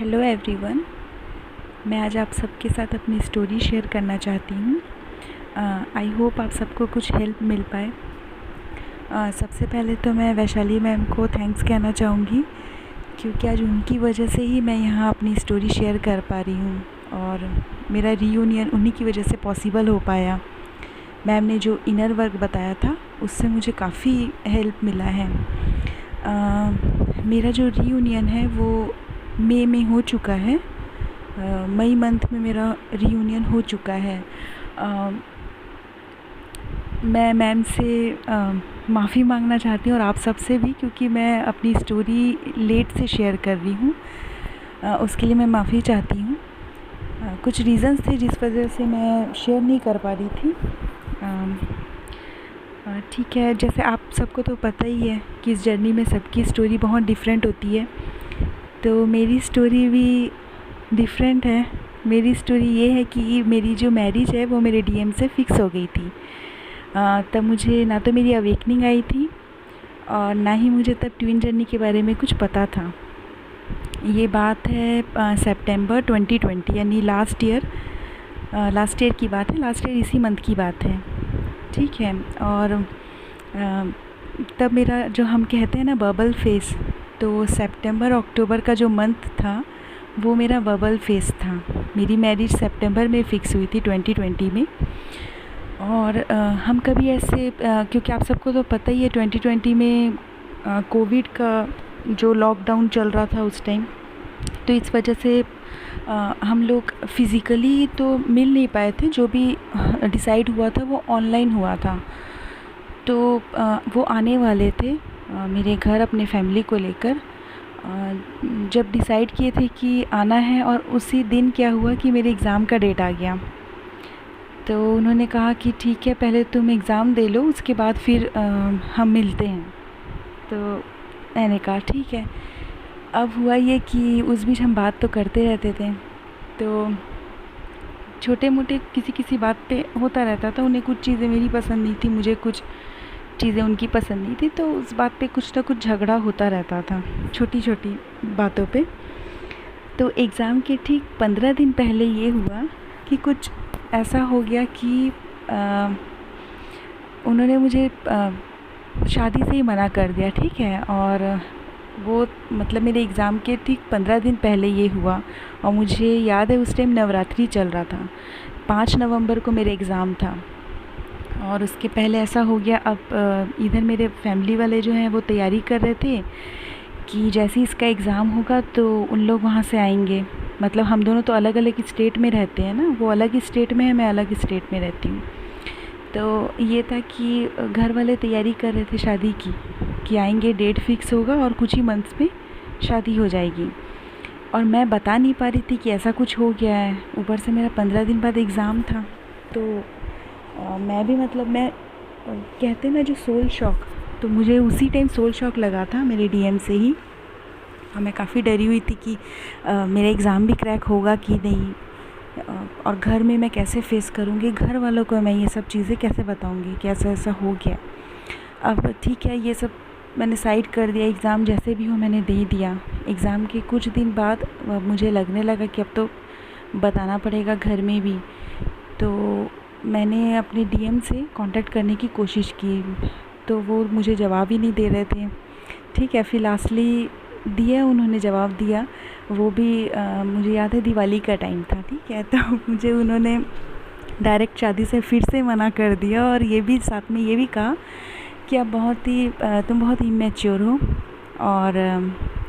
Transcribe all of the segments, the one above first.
Hello everyone. मैं आज आप सबके साथ अपनी स्टोरी शेयर करना चाहती हूँ। आई होप आप सबको कुछ हेल्प मिल पाए। सबसे पहले तो मैं वैशाली मैम को थैंक्स कहना चाहूँगी, क्योंकि आज उनकी वजह से ही मैं यहाँ अपनी स्टोरी शेयर कर पा रही हूँ और मेरा रीयूनियन उन्हीं की वजह से पॉसिबल हो पाया। मैम ने जो इनर वर्क बताया था उससे मुझे काफ़ी हेल्प मिला है। मेरा जो रीयूनियन है वो मई में हो चुका है। मई मंथ में मेरा रीयूनियन हो चुका है। मैं मैम से माफ़ी मांगना चाहती हूँ और आप सबसे भी, क्योंकि मैं अपनी स्टोरी लेट से शेयर कर रही हूँ। उसके लिए मैं माफ़ी चाहती हूँ। कुछ रीज़न्स थे जिस वजह से मैं शेयर नहीं कर पा रही थी। ठीक है, जैसे आप सबको तो पता ही है कि इस जर्नी में सबकी स्टोरी बहुत डिफरेंट होती है, तो मेरी स्टोरी भी डिफरेंट है। मेरी स्टोरी ये है कि मेरी जो मैरिज है वो मेरे डीएम से फ़िक्स हो गई थी। तब मुझे ना तो मेरी अवेकनिंग आई थी और ना ही मुझे तब ट्विन जर्नी के बारे में कुछ पता था। ये बात है सितंबर 2020, यानी लास्ट ईयर की बात है। लास्ट ईयर इसी मंथ की बात है, ठीक है। और तब मेरा जो हम कहते हैं ना बबल फेस, तो सितंबर अक्टूबर का जो मंथ था वो मेरा बबल फेस था। मेरी मैरिज सितंबर में फ़िक्स हुई थी 2020 में। और हम कभी ऐसे क्योंकि आप सबको तो पता ही है 2020 में कोविड का जो लॉकडाउन चल रहा था उस टाइम, तो इस वजह से हम लोग फ़िज़िकली तो मिल नहीं पाए थे। जो भी डिसाइड हुआ था वो ऑनलाइन हुआ था। तो वो आने वाले थे मेरे घर अपने फैमिली को लेकर। जब डिसाइड किए थे कि आना है, और उसी दिन क्या हुआ कि मेरे एग्ज़ाम का डेट आ गया। तो उन्होंने कहा कि ठीक है, पहले तुम एग्ज़ाम दे लो, उसके बाद फिर हम मिलते हैं। तो मैंने कहा ठीक है। अब हुआ ये कि उस बीच हम बात तो करते रहते थे, तो छोटे मोटे किसी बात पे होता रहता था। उन्हें कुछ चीज़ें मेरी पसंद नहीं थी, मुझे कुछ चीज़ें उनकी पसंद नहीं थी, तो उस बात पे कुछ ना कुछ झगड़ा होता रहता था, छोटी छोटी बातों पे। तो एग्ज़ाम के ठीक 15 दिन पहले ये हुआ कि कुछ ऐसा हो गया कि उन्होंने मुझे शादी से ही मना कर दिया, ठीक है। और वो मतलब मेरे एग्ज़ाम के ठीक 15 दिन पहले ये हुआ। और मुझे याद है उस टाइम नवरात्रि चल रहा था, 5 नवंबर को मेरा एग्ज़ाम था। और उसके पहले ऐसा हो गया, अब इधर मेरे फैमिली वाले जो हैं वो तैयारी कर रहे थे कि जैसे ही इसका एग्ज़ाम होगा तो उन लोग वहाँ से आएंगे। मतलब हम दोनों तो अलग अलग स्टेट में रहते हैं ना, वो अलग स्टेट में है, मैं अलग स्टेट में रहती हूँ। तो ये था कि घर वाले तैयारी कर रहे थे शादी की, कि आएंगे, डेट फिक्स होगा और कुछ ही मंथ्स में शादी हो जाएगी। और मैं बता नहीं पा रही थी कि ऐसा कुछ हो गया है। ऊपर से मेरा 15 दिन बाद एग्ज़ाम था, तो मैं भी मतलब मैं कहते हैं ना जो सोल शॉक, तो मुझे उसी टाइम सोल शॉक लगा था मेरे डीएम से ही। और मैं काफ़ी डरी हुई थी कि मेरा एग्ज़ाम भी क्रैक होगा कि नहीं, और घर में मैं कैसे फेस करूँगी, घर वालों को मैं ये सब चीज़ें कैसे बताऊँगी कि ऐसा ऐसा हो गया। अब ठीक है, ये सब मैंने साइड कर दिया। एग्ज़ाम जैसे भी हो मैंने दे दिया। एग्ज़ाम के कुछ दिन बाद मुझे लगने लगा कि अब तो बताना पड़ेगा घर में भी। तो मैंने अपने डीएम से कांटेक्ट करने की कोशिश की, तो वो मुझे जवाब ही नहीं दे रहे थे, ठीक है। फिर लास्टली दिया, उन्होंने जवाब दिया। वो भी मुझे याद है दिवाली का टाइम था, ठीक है। तो मुझे उन्होंने डायरेक्ट शादी से फिर से मना कर दिया, और ये भी साथ में ये भी कहा कि अब तुम बहुत इमेच्योर हो, और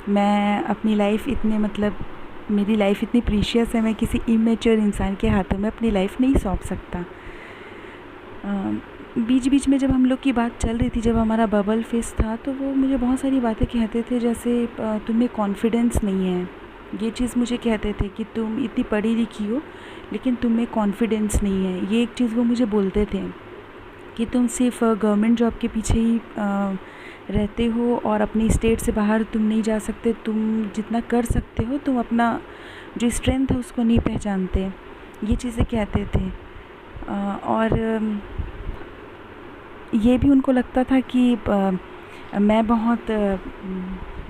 मैं अपनी लाइफ इतने मतलब मेरी लाइफ इतनी प्रीशियस है, मैं किसी इमेच्योर इंसान के हाथों में अपनी लाइफ नहीं सौंप सकता। बीच बीच में जब हम लोग की बात चल रही थी, जब हमारा बबल फेस था, तो वो मुझे बहुत सारी बातें कहते थे, जैसे तुम्हें कॉन्फिडेंस नहीं है। ये चीज़ मुझे कहते थे कि तुम इतनी पढ़ी लिखी हो लेकिन तुम में कॉन्फिडेंस नहीं है। ये एक चीज़ वो मुझे बोलते थे कि तुम सिर्फ गवर्नमेंट जॉब के पीछे ही रहते हो और अपनी स्टेट से बाहर तुम नहीं जा सकते। तुम जितना कर सकते हो, तुम अपना जो स्ट्रेंथ है उसको नहीं पहचानते। ये चीज़ें कहते थे। और ये भी उनको लगता था कि मैं बहुत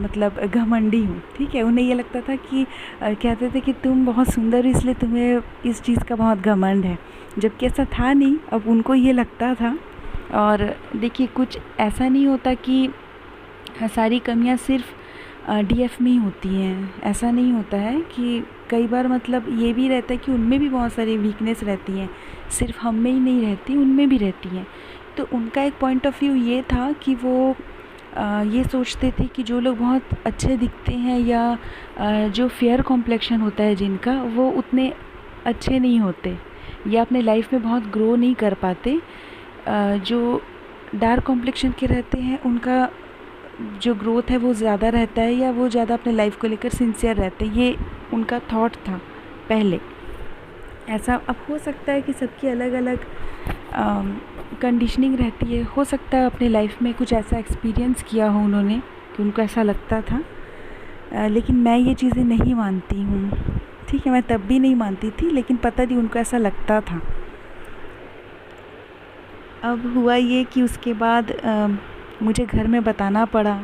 मतलब घमंडी हूँ, ठीक है। उन्हें ये लगता था कि कहते थे कि तुम बहुत सुंदर हो इसलिए तुम्हें इस चीज़ का बहुत घमंड है, जबकि ऐसा था नहीं, अब उनको ये लगता था। और देखिए कुछ ऐसा नहीं होता कि सारी कमियां सिर्फ डीएफ में ही होती हैं, ऐसा नहीं होता है कि कई बार मतलब ये भी रहता है कि उनमें भी बहुत सारी वीकनेस रहती हैं, सिर्फ हम में ही नहीं रहती, उनमें भी रहती हैं। तो उनका एक पॉइंट ऑफ व्यू ये था कि वो ये सोचते थे कि जो लोग बहुत अच्छे दिखते हैं या जो फेयर कॉम्प्लेक्शन होता है जिनका, वो उतने अच्छे नहीं होते या अपने लाइफ में बहुत ग्रो नहीं कर पाते। जो डार्क कॉम्प्लेक्शन के रहते हैं उनका जो ग्रोथ है वो ज़्यादा रहता है या वो ज़्यादा अपने लाइफ को लेकर सिंसियर रहते हैं, ये उनका थॉट था पहले। ऐसा अब हो सकता है कि सबकी अलग अलग कंडीशनिंग रहती है, हो सकता है अपने लाइफ में कुछ ऐसा एक्सपीरियंस किया हो उन्होंने कि उनको ऐसा लगता था। लेकिन मैं ये चीज़ें नहीं मानती हूँ, ठीक है। मैं तब भी नहीं मानती थी, लेकिन पता नहीं उनको ऐसा लगता था। अब हुआ ये कि उसके बाद मुझे घर में बताना पड़ा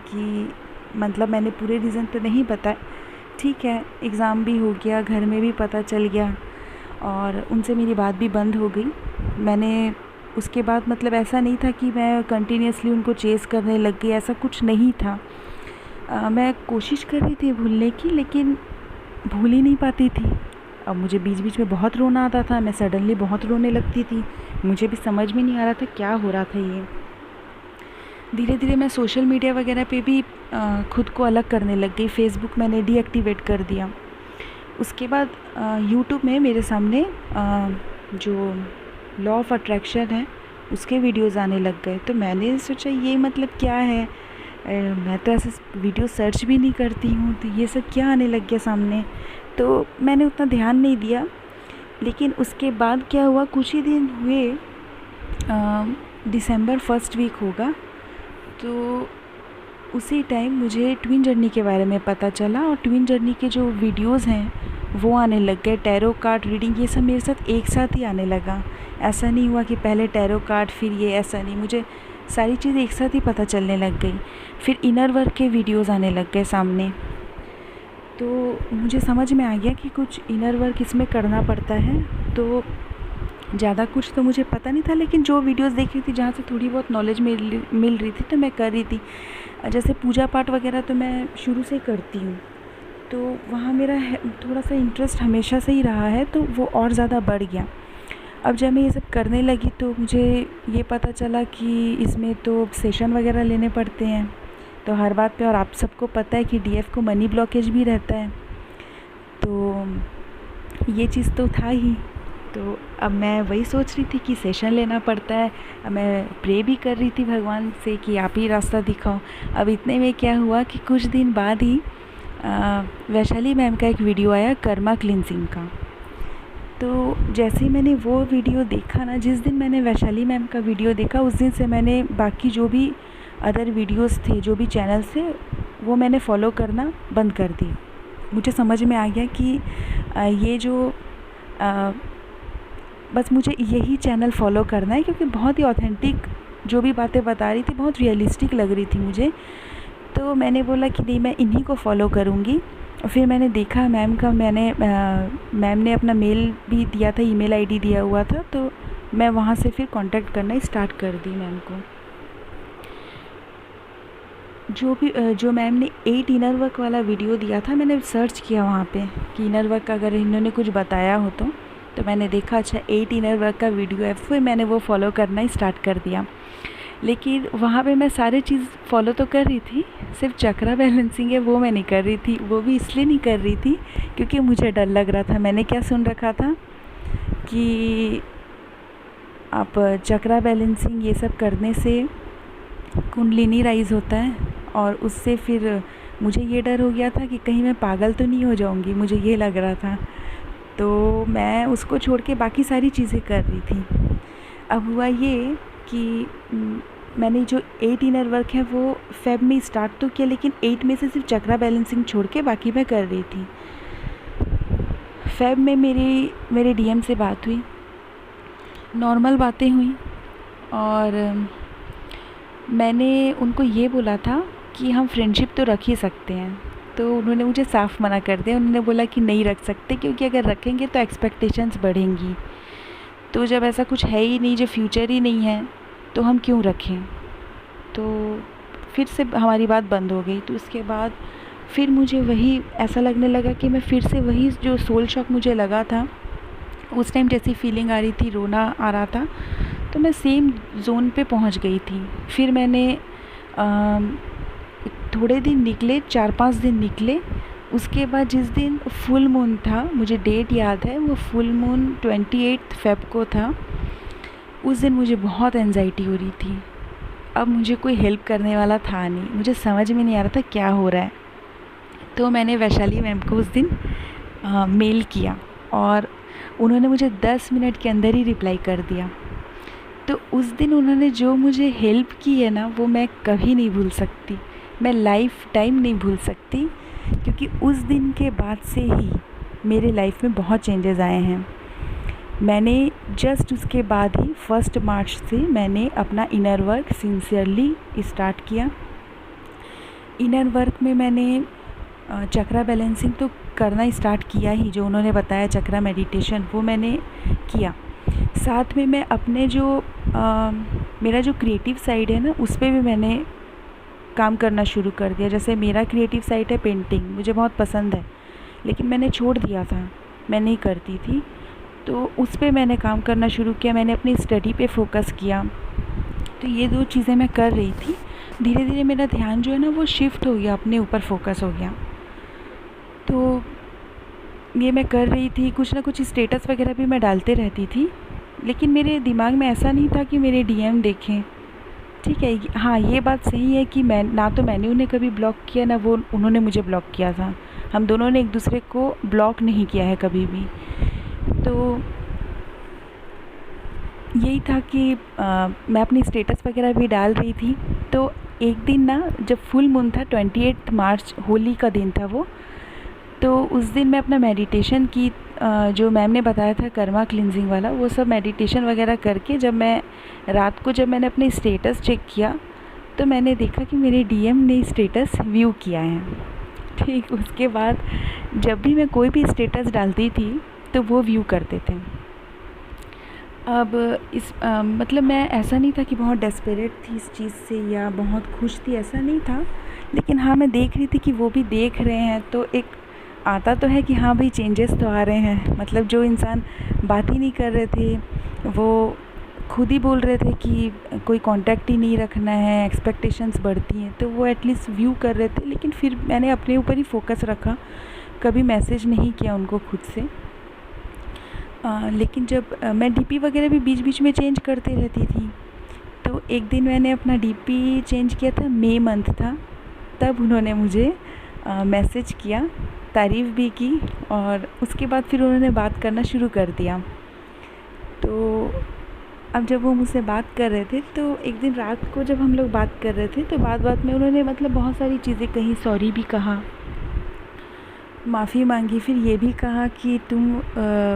कि मतलब मैंने पूरे रीज़न तो नहीं बताए, ठीक है। एग्ज़ाम भी हो गया, घर में भी पता चल गया और उनसे मेरी बात भी बंद हो गई। मैंने उसके बाद मतलब ऐसा नहीं था कि मैं कंटिन्यूसली उनको चेज़ करने लग गई, ऐसा कुछ नहीं था। मैं कोशिश कर रही थी भूलने की, लेकिन भूल ही नहीं पाती थी। अब मुझे बीच बीच में बहुत रोना आता था, मैं सडनली बहुत रोने लगती थी, मुझे भी समझ में नहीं आ रहा था क्या हो रहा था ये। धीरे धीरे मैं सोशल मीडिया वगैरह पे भी ख़ुद को अलग करने लग गई। फ़ेसबुक मैंने डीएक्टिवेट कर दिया। उसके बाद यूट्यूब में मेरे सामने जो लॉ ऑफ अट्रैक्शन है उसके वीडियोस आने लग गए। तो मैंने सोचा ये मतलब क्या है, मैं तो ऐसे वीडियो सर्च भी नहीं करती हूँ, तो ये सब क्या आने लग गया सामने। तो मैंने उतना ध्यान नहीं दिया। लेकिन उसके बाद क्या हुआ, कुछ ही दिन हुए, दिसंबर फर्स्ट वीक होगा, तो उसी टाइम मुझे ट्विन जर्नी के बारे में पता चला और ट्विन जर्नी के जो वीडियोस हैं वो आने लग गए। टैरो कार्ड रीडिंग ये सब मेरे साथ एक साथ ही आने लगा। ऐसा नहीं हुआ कि पहले टैरो कार्ड फिर ये, ऐसा नहीं, मुझे सारी चीज़ें एक साथ ही पता चलने लग गई। फिर इनर वर्क के वीडियोस आने लग गए सामने, तो मुझे समझ में आ गया कि कुछ इनर वर्क इसमें करना पड़ता है। तो ज़्यादा कुछ तो मुझे पता नहीं था, लेकिन जो वीडियोस देख रही थी जहाँ से थोड़ी बहुत नॉलेज मिल रही थी तो मैं कर रही थी। जैसे पूजा पाठ वगैरह तो मैं शुरू से करती हूँ, तो वहाँ मेरा थोड़ा सा इंटरेस्ट हमेशा से ही रहा है, तो वो और ज़्यादा बढ़ गया। अब जब मैं ये सब करने लगी तो मुझे ये पता चला कि इसमें तो सेशन वगैरह लेने पड़ते हैं, तो हर बात पे, और आप सबको पता है कि डीएफ को मनी ब्लॉकेज भी रहता है, तो ये चीज़ तो था ही। तो अब मैं वही सोच रही थी कि सेशन लेना पड़ता है। अब मैं प्रे भी कर रही थी भगवान से कि आप ही रास्ता दिखाओ। अब इतने में क्या हुआ कि कुछ दिन बाद ही वैशाली मैम का एक वीडियो आया कर्मा क्लिनसिंग का। तो जैसे ही मैंने वो वीडियो देखा ना, जिस दिन मैंने वैशाली मैम का वीडियो देखा उस दिन से मैंने बाकी जो भी अदर वीडियोस थे, जो भी चैनल्स थे, वो मैंने फॉलो करना बंद कर दी। मुझे समझ में आ गया कि ये जो बस मुझे यही चैनल फॉलो करना है, क्योंकि बहुत ही ऑथेंटिक जो भी बातें बता रही थी बहुत रियलिस्टिक लग रही थी मुझे। तो मैंने बोला कि नहीं, मैं इन्हीं को फॉलो करूँगी। और फिर मैंने देखा मैम का, मैम ने अपना मेल भी दिया था, ईमेल आईडी दिया हुआ था, तो मैं वहाँ से फिर कांटेक्ट करना स्टार्ट कर दी मैम को। जो मैम ने 8 इनर वर्क वाला वीडियो दिया था, मैंने सर्च किया वहाँ पे कि इनर वर्क अगर इन्होंने कुछ बताया हो तो मैंने देखा अच्छा 8 इनर वर्क का वीडियो है, फिर मैंने वो फॉलो करना ही स्टार्ट कर दिया। लेकिन वहाँ पे मैं सारी चीज़ फॉलो तो कर रही थी, सिर्फ चक्रा बैलेंसिंग है वो मैं नहीं कर रही थी। वो भी इसलिए नहीं कर रही थी क्योंकि मुझे डर लग रहा था। मैंने क्या सुन रखा था कि आप चक्रा बैलेंसिंग ये सब करने से कुंडलिनी राइज होता है, और उससे फिर मुझे ये डर हो गया था कि कहीं मैं पागल तो नहीं हो जाऊंगी, मुझे ये लग रहा था। तो मैं उसको छोड़ के बाकी सारी चीज़ें कर रही थी। अब हुआ ये कि मैंने जो 8 इनर वर्क है वो फेब में स्टार्ट तो किया, लेकिन 8 में से सिर्फ चक्रा बैलेंसिंग छोड़ के बाकी मैं कर रही थी। फेब में मेरे डीएम से बात हुई, नॉर्मल बातें हुई, और मैंने उनको ये बोला था कि हम फ्रेंडशिप तो रख ही सकते हैं। तो उन्होंने मुझे साफ़ मना कर दिया। उन्होंने बोला कि नहीं रख सकते, क्योंकि अगर रखेंगे तो एक्सपेक्टेशंस बढ़ेंगी। तो जब ऐसा कुछ है ही नहीं, जो फ्यूचर ही नहीं है, तो हम क्यों रखें। तो फिर से हमारी बात बंद हो गई। तो उसके बाद फिर मुझे वही ऐसा लगने लगा कि मैं फिर से वही जो सोल शॉक मुझे लगा था, उस टाइम जैसी फीलिंग आ रही थी, रोना आ रहा था, तो मैं सेम ज़ोन पे पहुंच गई थी। फिर मैंने थोड़े दिन निकले, 4-5 दिन निकले। उसके बाद जिस दिन फुल मून था, मुझे डेट याद है, वो फुल मून 28 फ़ेब को था। उस दिन मुझे बहुत एंजाइटी हो रही थी। अब मुझे कोई हेल्प करने वाला था नहीं, मुझे समझ में नहीं आ रहा था क्या हो रहा है। तो मैंने वैशाली मैम को उस दिन मेल किया और उन्होंने मुझे 10 मिनट के अंदर ही रिप्लाई कर दिया। तो उस दिन उन्होंने जो मुझे हेल्प की है ना, वो मैं कभी नहीं भूल सकती, मैं लाइफ टाइम नहीं भूल सकती, क्योंकि उस दिन के बाद से ही मेरे लाइफ में बहुत चेंजेस आए हैं। मैंने जस्ट उसके बाद ही 1 मार्च से मैंने अपना इनर वर्क सिंसियरली स्टार्ट किया। इनर वर्क में मैंने चक्रा बैलेंसिंग तो करना स्टार्ट किया ही, जो उन्होंने बताया चक्रा मेडिटेशन, वो मैंने किया। साथ में मैं अपने जो मेरा जो क्रिएटिव साइड है ना, उस पर भी मैंने काम करना शुरू कर दिया। जैसे मेरा क्रिएटिव साइड है पेंटिंग, मुझे बहुत पसंद है, लेकिन मैंने छोड़ दिया था, मैं नहीं करती थी। तो उस पर मैंने काम करना शुरू किया, मैंने अपनी स्टडी पे फोकस किया। तो ये 2 चीज़ें मैं कर रही थी। धीरे धीरे मेरा ध्यान जो है ना, वो शिफ्ट हो गया, अपने ऊपर फोकस हो गया। तो ये मैं कर रही थी, कुछ ना कुछ स्टेटस वगैरह भी मैं डालते रहती थी, लेकिन मेरे दिमाग में ऐसा नहीं था कि मेरे डीएम देखें। ठीक है, हाँ ये बात सही है कि मैं ना, तो मैंने उन्हें कभी ब्लॉक किया, ना वो उन्होंने मुझे ब्लॉक किया था। हम दोनों ने एक दूसरे को ब्लॉक नहीं किया है कभी भी। तो यही था कि मैं अपनी स्टेटस वगैरह भी डाल रही थी। तो एक दिन ना, जब फुल मून था, 28 मार्च, होली का दिन था वो, तो उस दिन मैं अपना मेडिटेशन की, जो मैम ने बताया था कर्मा क्लिनजिंग वाला, वो सब मेडिटेशन वगैरह करके जब मैं रात को जब मैंने अपने स्टेटस चेक किया, तो मैंने देखा कि मेरे डीएम ने स्टेटस व्यू किया है। ठीक, उसके बाद जब भी मैं कोई भी स्टेटस डालती थी तो वो व्यू करते थे। अब मतलब मैं, ऐसा नहीं था कि बहुत डेस्परेट थी इस चीज़ से या बहुत खुश थी, ऐसा नहीं था। लेकिन हाँ, मैं देख रही थी कि वो भी देख रहे हैं, तो एक आता तो है कि हाँ भाई चेंजेस तो आ रहे हैं। मतलब जो इंसान बात ही नहीं कर रहे थे, वो खुद ही बोल रहे थे कि कोई कांटेक्ट ही नहीं रखना है, एक्सपेक्टेशंस बढ़ती हैं, तो वो एटलीस्ट व्यू कर रहे थे। लेकिन फिर मैंने अपने ऊपर ही फोकस रखा, कभी मैसेज नहीं किया उनको खुद से। लेकिन जब मैं डीपी वगैरह भी बीच बीच में चेंज करते रहती थी, तो एक दिन मैंने अपना डीपी चेंज किया था, मई मंथ था, तब उन्होंने मुझे मैसेज किया, तारीफ़ भी की, और उसके बाद फिर उन्होंने बात करना शुरू कर दिया। तो अब जब वो मुझसे बात कर रहे थे, तो एक दिन रात को जब हम लोग बात कर रहे थे, तो बात बात में उन्होंने मतलब बहुत सारी चीज़ें कही, सॉरी भी कहा, माफ़ी मांगी, फिर ये भी कहा कि तुम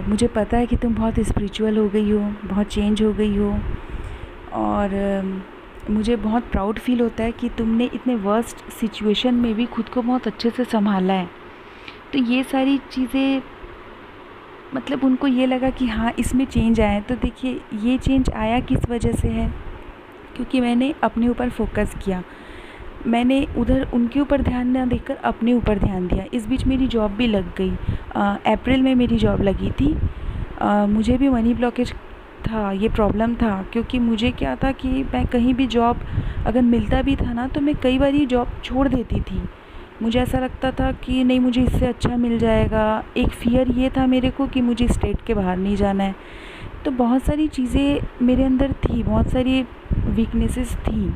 मुझे पता है कि तुम बहुत स्पिरिचुअल हो गई हो, बहुत चेंज हो गई हो, और मुझे बहुत प्राउड फील होता है कि तुमने इतने वर्स्ट सिचुएशन में भी खुद को बहुत अच्छे से संभाला है। तो ये सारी चीज़ें, मतलब उनको ये लगा कि हाँ इसमें चेंज आया है। तो देखिए, ये चेंज आया किस वजह से है, क्योंकि मैंने अपने ऊपर फोकस किया, मैंने उधर उनके ऊपर ध्यान ना देकर अपने ऊपर ध्यान दिया। इस बीच मेरी जॉब भी लग गई, अप्रैल में मेरी जॉब लगी थी। मुझे भी मनी ब्लॉकेज था, ये प्रॉब्लम था, क्योंकि मुझे क्या था कि मैं कहीं भी जॉब अगर मिलता भी था ना, तो मैं कई बार ये जॉब छोड़ देती थी। मुझे ऐसा लगता था कि नहीं, मुझे इससे अच्छा मिल जाएगा। एक फ़ियर ये था मेरे को कि मुझे स्टेट के बाहर नहीं जाना है। तो बहुत सारी चीज़ें मेरे अंदर थी, बहुत सारी वीकनेसेस थी।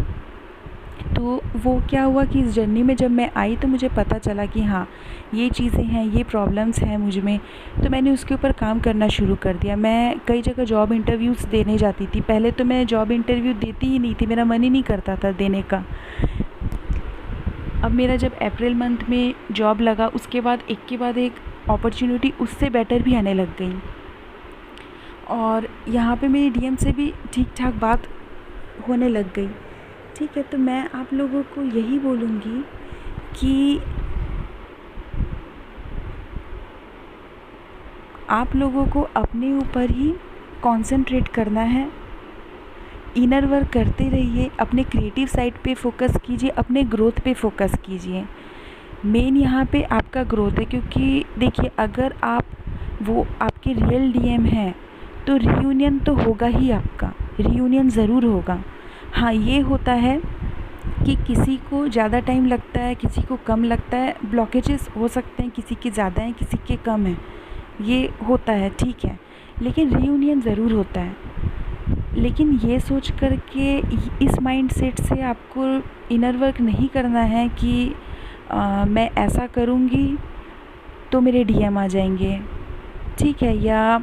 तो वो क्या हुआ कि इस जर्नी में जब मैं आई, तो मुझे पता चला कि हाँ ये चीज़ें हैं, ये प्रॉब्लम्स हैं मुझ में। तो मैंने उसके ऊपर काम करना शुरू कर दिया। मैं कई जगह जॉब इंटरव्यूज़ देने जाती थी। पहले तो मैं जॉब इंटरव्यू देती ही नहीं थी, मेरा मन ही नहीं करता था देने का। अब मेरा जब अप्रैल मंथ में जॉब लगा, उसके बाद एक के बाद एक अपॉर्चुनिटी उससे बेटर भी आने लग गई, और यहाँ पे मेरी डीएम से भी ठीक ठाक बात होने लग गई। ठीक है, तो मैं आप लोगों को यही बोलूँगी कि आप लोगों को अपने ऊपर ही कंसंट्रेट करना है। इनर वर्क करते रहिए, अपने क्रिएटिव साइड पे फोकस कीजिए, अपने ग्रोथ पे फोकस कीजिए। मेन यहाँ पे आपका ग्रोथ है, क्योंकि देखिए अगर आप वो आपके रियल डीएम हैं तो रियूनियन तो होगा ही, आपका रियूनियन ज़रूर होगा। हाँ, ये होता है कि किसी को ज़्यादा टाइम लगता है, किसी को कम लगता है, ब्लॉकेजेस हो सकते हैं, किसी के ज़्यादा हैं, किसी के कम हैं, ये होता है, ठीक है, लेकिन रियूनियन ज़रूर होता है। लेकिन ये सोच कर के इस माइंडसेट से आपको इनर वर्क नहीं करना है कि मैं ऐसा करूँगी तो मेरे डीएम आ जाएंगे, ठीक है, या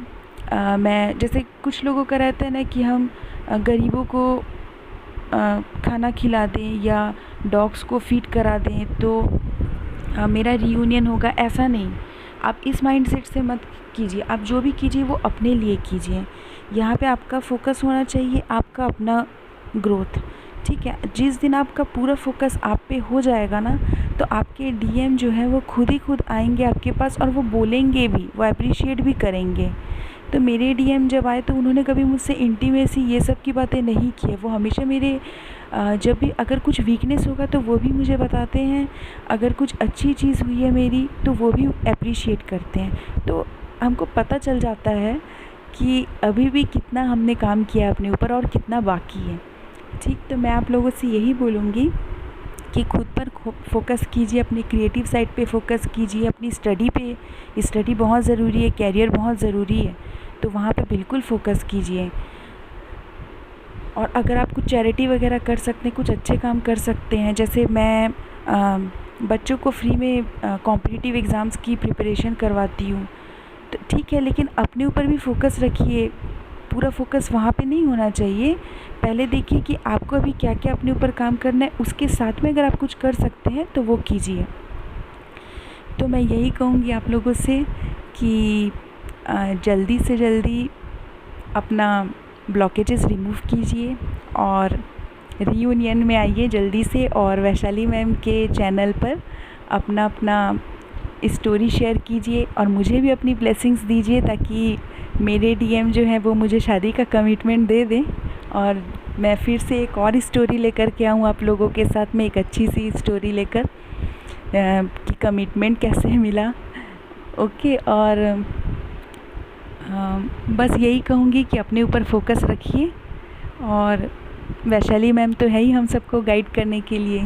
मैं जैसे कुछ लोगों का रहता है ना कि हम गरीबों को खाना खिला दें या डॉग्स को फीड करा दें तो मेरा रियूनियन होगा, ऐसा नहीं। आप इस माइंडसेट से मत कीजिए, आप जो भी कीजिए वो अपने लिए कीजिए। यहाँ पे आपका फोकस होना चाहिए आपका अपना ग्रोथ, ठीक है। जिस दिन आपका पूरा फोकस आप पे हो जाएगा ना, तो आपके डीएम जो है वो खुद ही खुद आएंगे आपके पास, और वो बोलेंगे भी, वो अप्रिशिएट भी करेंगे। तो मेरे डीएम जब आए तो उन्होंने कभी मुझसे इंटीमेसी ये सब की बातें नहीं की है। वो हमेशा मेरे जब भी अगर कुछ वीकनेस होगा तो वो भी मुझे बताते हैं, अगर कुछ अच्छी चीज़ हुई है मेरी तो वो भी अप्रिशिएट करते हैं। तो हमको पता चल जाता है कि अभी भी कितना हमने काम किया है अपने ऊपर और कितना बाकी है, ठीक। तो मैं आप लोगों से यही बोलूँगी कि खुद पर फोकस कीजिए, अपनी क्रिएटिव साइड पे फोकस कीजिए, अपनी स्टडी पे, स्टडी बहुत ज़रूरी है, कैरियर बहुत ज़रूरी है, तो वहाँ पे बिल्कुल फोकस कीजिए। और अगर आप कुछ चैरिटी वगैरह कर सकते हैं, कुछ अच्छे काम कर सकते हैं, जैसे मैं बच्चों को फ्री में कॉम्पिटिटिव एग्ज़ाम्स की प्रिपरेशन करवाती हूँ, तो ठीक है, लेकिन अपने ऊपर भी फोकस रखिए। पूरा फोकस वहाँ पे नहीं होना चाहिए। पहले देखिए कि आपको अभी क्या क्या अपने ऊपर काम करना है, उसके साथ में अगर आप कुछ कर सकते हैं तो वो कीजिए। तो मैं यही कहूँगी आप लोगों से कि जल्दी से जल्दी अपना ब्लॉकेजेस रिमूव कीजिए और रीयूनियन में आइए जल्दी से, और वैशाली मैम के चैनल पर अपना स्टोरी शेयर कीजिए और मुझे भी अपनी ब्लेसिंग्स दीजिए, ताकि मेरे डीएम जो है वो मुझे शादी का कमिटमेंट दे दें और मैं फिर से एक और स्टोरी लेकर के आऊँ आप लोगों के साथ में, एक अच्छी सी स्टोरी लेकर कि कमिटमेंट कैसे मिला। ओके, और बस यही कहूँगी कि अपने ऊपर फोकस रखिए, और वैशाली मैम तो है ही हम सबको गाइड करने के लिए।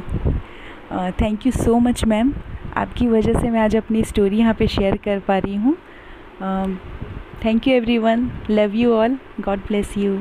Thank you so much ma'am, आपकी वजह से मैं आज अपनी स्टोरी यहाँ पे शेयर कर पा रही हूँ। Thank you everyone, love you all, God bless you.